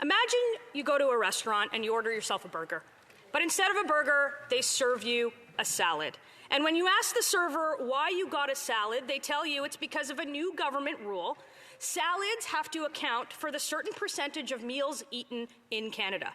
Imagine you go to a restaurant and you order yourself a burger. But instead of a burger, they serve you a salad. And when you ask the server why you got a salad, they tell you it's because of a new government rule. Salads have to account for the certain percentage of meals eaten in Canada.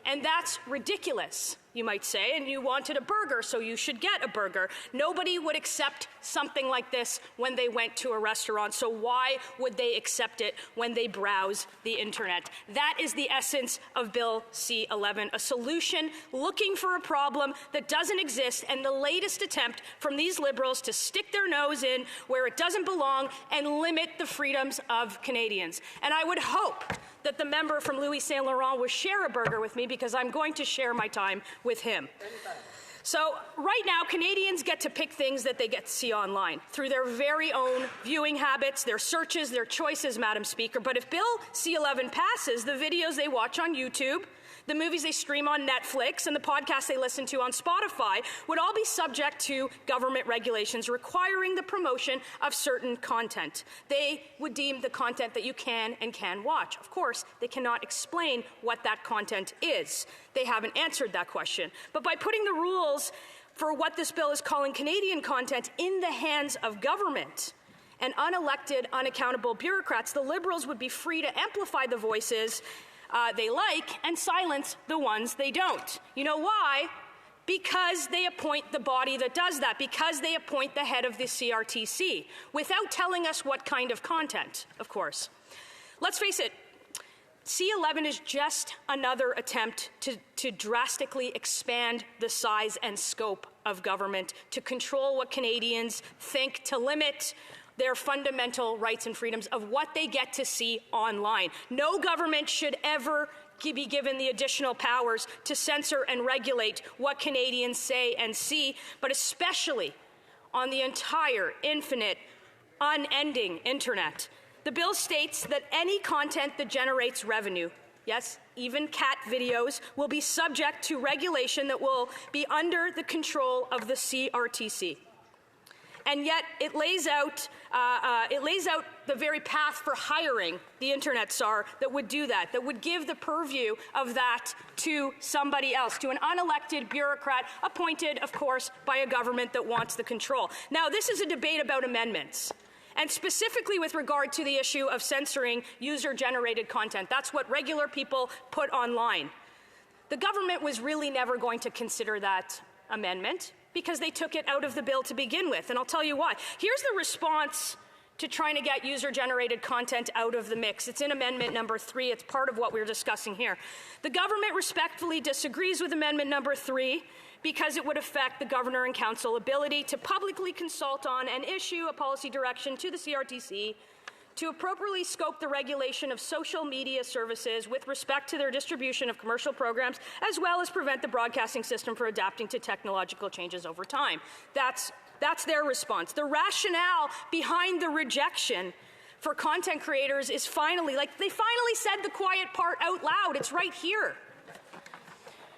And that's ridiculous, you might say, and you wanted a burger, so you should get a burger. Nobody would accept something like this when they went to a restaurant, so why would they accept it when they browse the internet? That is the essence of Bill C11, a solution looking for a problem that doesn't exist, and the latest attempt from these Liberals to stick their nose in where it doesn't belong and limit the freedoms of Canadians. And I would hope that the member from Louis Saint Laurent will share a burger with me, because I'm going to share my time with him. So right now, Canadians get to pick things that they get to see online through their very own viewing habits, their searches, their choices, Madam Speaker. But if Bill C11 passes, the videos they watch on YouTube, the movies they stream on Netflix, and the podcasts they listen to on Spotify would all be subject to government regulations requiring the promotion of certain content. They would deem the content that you can and can watch. Of course, they cannot explain what that content is. They haven't answered that question. But by putting the rules for what this bill is calling Canadian content in the hands of government and unelected, unaccountable bureaucrats, the Liberals would be free to amplify the voices they like and silence the ones they don't. You know why? Because they appoint the body that does that, because they appoint the head of the CRTC, without telling us what kind of content, of course. Let's face it, C11 is just another attempt to drastically expand the size and scope of government, to control what Canadians think, to limit their fundamental rights and freedoms of what they get to see online. No government should ever be given the additional powers to censor and regulate what Canadians say and see, but especially on the entire, infinite, unending internet. The bill states that any content that generates revenue, yes, even cat videos, will be subject to regulation that will be under the control of the CRTC. And yet it lays out the very path for hiring the internet czar that would do that, that would give the purview of that to somebody else, to an unelected bureaucrat appointed, of course, by a government that wants the control. Now, this is a debate about amendments, and specifically with regard to the issue of censoring user-generated content. That's what regular people put online. The government was really never going to consider that amendment, because they took it out of the bill to begin with, and I'll tell you why. Here's the response to trying to get user-generated content out of the mix. It's in Amendment number 3. It's part of what we're discussing here. The government respectfully disagrees with Amendment number 3 because it would affect the Governor and Council ability to publicly consult on and issue a policy direction to the CRTC to appropriately scope the regulation of social media services with respect to their distribution of commercial programs, as well as prevent the broadcasting system from adapting to technological changes over time. That's their response. The rationale behind the rejection for content creators is finally, they finally said the quiet part out loud. It's right here.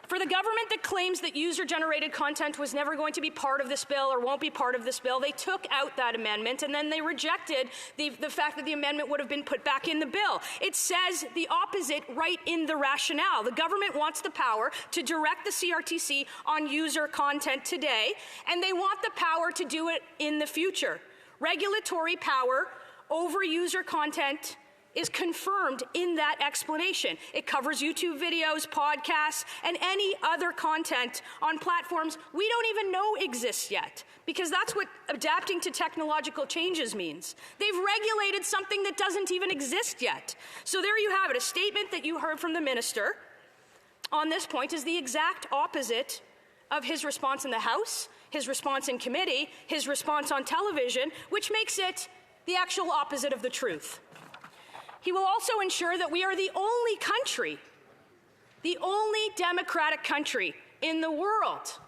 For the government that claims that user-generated content was never going to be part of this bill or won't be part of this bill, they took out that amendment, and then they rejected the fact that the amendment would have been put back in the bill. It says the opposite right in the rationale. The government wants the power to direct the CRTC on user content today, and they want the power to do it in the future. Regulatory power over user content is confirmed in that explanation. It covers YouTube videos, podcasts, and any other content on platforms we don't even know exists yet, because that's what adapting to technological changes means. They've regulated something that doesn't even exist yet. So there you have it. A statement that you heard from the minister on this point is the exact opposite of his response in the House, his response in committee, his response on television, which makes it the actual opposite of the truth. He will also ensure that we are the only country, the only democratic country in the world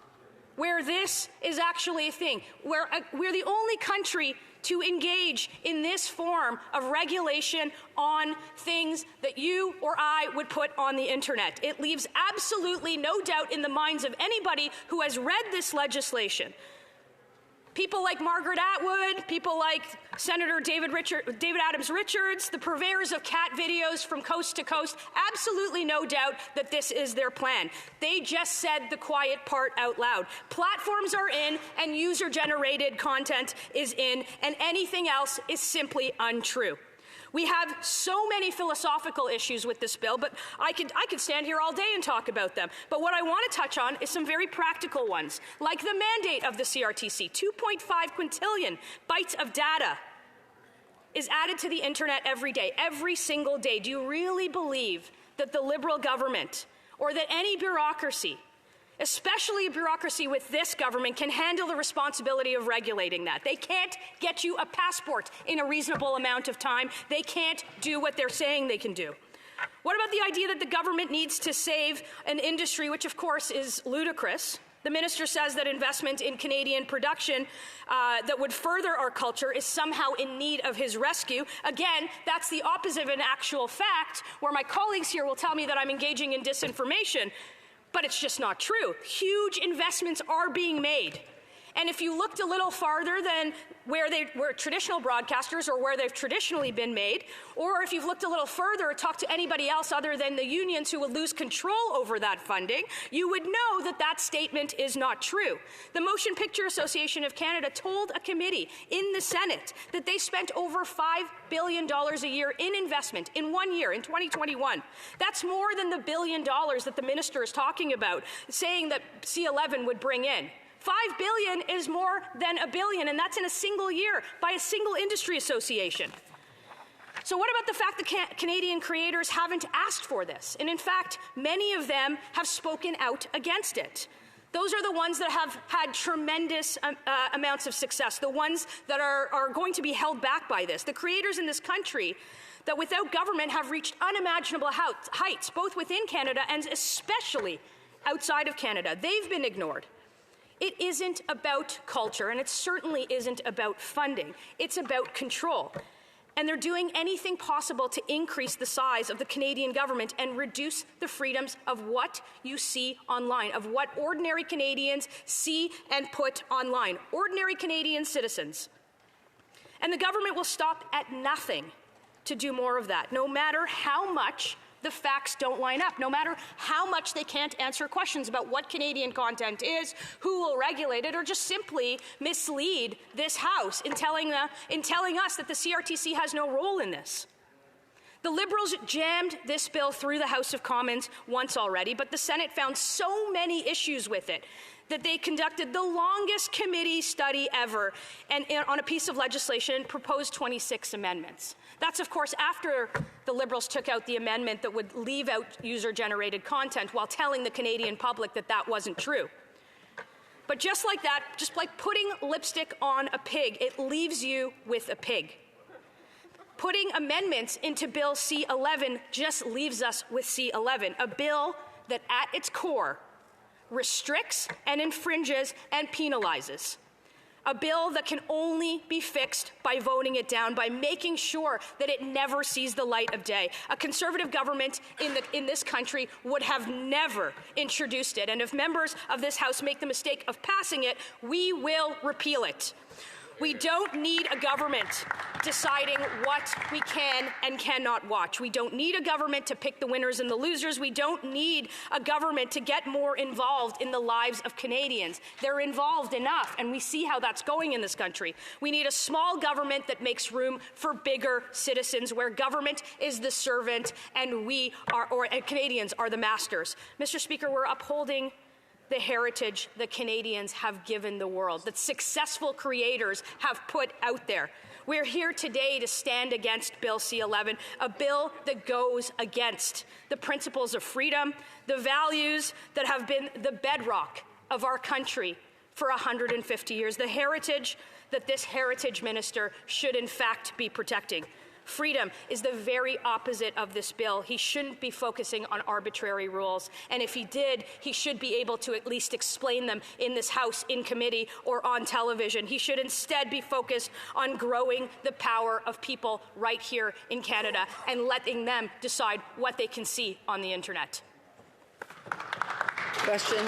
where this is actually a thing, where we're the only country to engage in this form of regulation on things that you or I would put on the internet. It leaves absolutely no doubt in the minds of anybody who has read this legislation People like Margaret Atwood, people like Senator David Adams Richards, the purveyors of cat videos from coast to coast, absolutely no doubt that this is their plan. They just said the quiet part out loud. Platforms are in and user-generated content is in, and anything else is simply untrue. We have so many philosophical issues with this bill, but I could stand here all day and talk about them. But what I want to touch on is some very practical ones, like the mandate of the CRTC. 2.5 quintillion bytes of data is added to the internet every day, every single day. Do you really believe that the Liberal government or that any bureaucracy, especially a bureaucracy with this government, can handle the responsibility of regulating that? They can't get you a passport in a reasonable amount of time. They can't do what they're saying they can do. What about the idea that the government needs to save an industry, which of course is ludicrous? The minister says that investment in Canadian production that would further our culture is somehow in need of his rescue. Again, that's the opposite of an actual fact, where my colleagues here will tell me that I'm engaging in disinformation. But it's just not true. Huge investments are being made. And if you looked a little farther than where they were traditional broadcasters or where they've traditionally been made, or if you've looked a little further or talked to anybody else other than the unions who would lose control over that funding, you would know that that statement is not true. The Motion Picture Association of Canada told a committee in the Senate that they spent over $5 billion a year in investment in 1 year, in 2021. That's more than the $1 billion that the minister is talking about, saying that C11 would bring in. $5 billion is more than $1 billion, and that's in a single year by a single industry association. So what about the fact that Canadian creators haven't asked for this? And in fact, many of them have spoken out against it. Those are the ones that have had tremendous amounts of success, the ones that are going to be held back by this. The creators in this country that without government have reached unimaginable heights, both within Canada and especially outside of Canada. They've been ignored. It isn't about culture, and it certainly isn't about funding. It's about control. And they're doing anything possible to increase the size of the Canadian government and reduce the freedoms of what you see online, of what ordinary Canadians see and put online. Ordinary Canadian citizens. And the government will stop at nothing to do more of that, no matter how much the facts don't line up, no matter how much they can't answer questions about what Canadian content is, who will regulate it, or just simply mislead this House in telling us that the CRTC has no role in this. The Liberals jammed this bill through the House of Commons once already, but the Senate found so many issues with it that they conducted the longest committee study ever and on a piece of legislation proposed 26 amendments. That's, of course, after the Liberals took out the amendment that would leave out user-generated content while telling the Canadian public that that wasn't true. But just like that, just like putting lipstick on a pig, it leaves you with a pig. Putting amendments into Bill C11 just leaves us with C11, a bill that at its core restricts and infringes and penalizes. A bill that can only be fixed by voting it down, by making sure that it never sees the light of day. A Conservative government in this country would have never introduced it. And if members of this House make the mistake of passing it, we will repeal it. We don't need a government deciding what we can and cannot watch. We don't need a government to pick the winners and the losers. We don't need a government to get more involved in the lives of Canadians. They're involved enough, and we see how that's going in this country. We need a small government that makes room for bigger citizens, where government is the servant and Canadians are the masters. Mr. Speaker, we're upholding the heritage that Canadians have given the world, that successful creators have put out there. We're here today to stand against Bill C11, a bill that goes against the principles of freedom, the values that have been the bedrock of our country for 150 years, the heritage that this heritage minister should in fact be protecting. Freedom is the very opposite of this bill. He shouldn't be focusing on arbitrary rules. And if he did, he should be able to at least explain them in this House, in committee, or on television. He should instead be focused on growing the power of people right here in Canada and letting them decide what they can see on the internet. Question